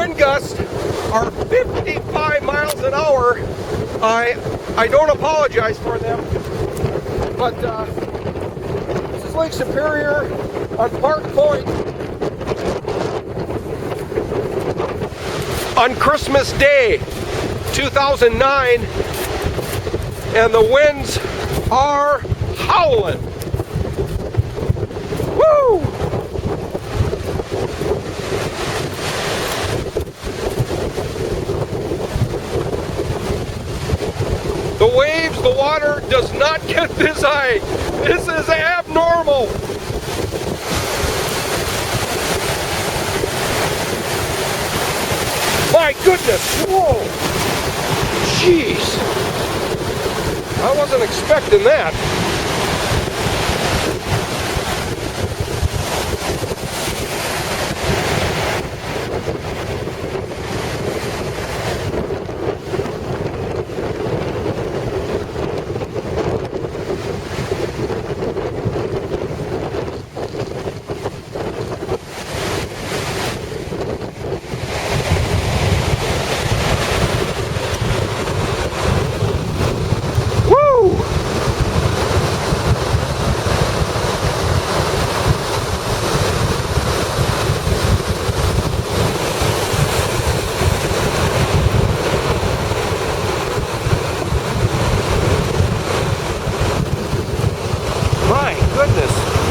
wind gusts are 55 miles an hour. I don't apologize for them, but this is Lake Superior on Park Point on Christmas Day 2009, and the winds are howling. Woo! The waves, the water does not get this high. This is abnormal. My goodness, whoa. Jeez. I wasn't expecting that.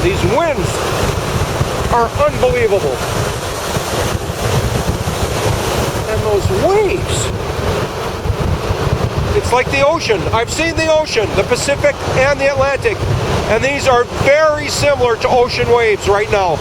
These winds are unbelievable. And those waves. It's like the ocean. I've seen the ocean, the Pacific and the Atlantic. And these are very similar to ocean waves right now.